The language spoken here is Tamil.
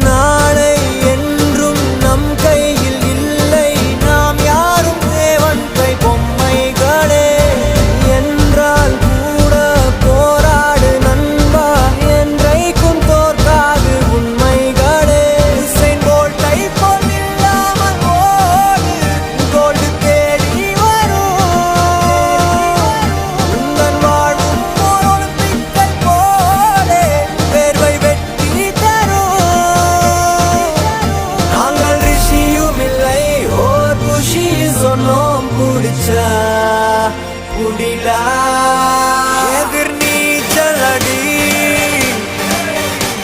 நாளை என்றும் நம் கையில் இல்லை, நாம் யாரும் தேவன் கை பொம்மைகளே. என்றால் கூட போராடு நண்பா, என்றைக்கும் தோற்காது உண்மைகளே. உசைன் போல்ட்டை போல் இல்லாமல் ஓடு, கோல்டு தேடி வரும். உந்தன் வாழ்வும் ஓர் ஒலிம்பிக்கை போலே வேர்வை வெட்டி தரும். நாங்கள் ரிஷியும் இல்லை, ஓர் குஷி சொன்னோம், குடிச்சா குடிலா.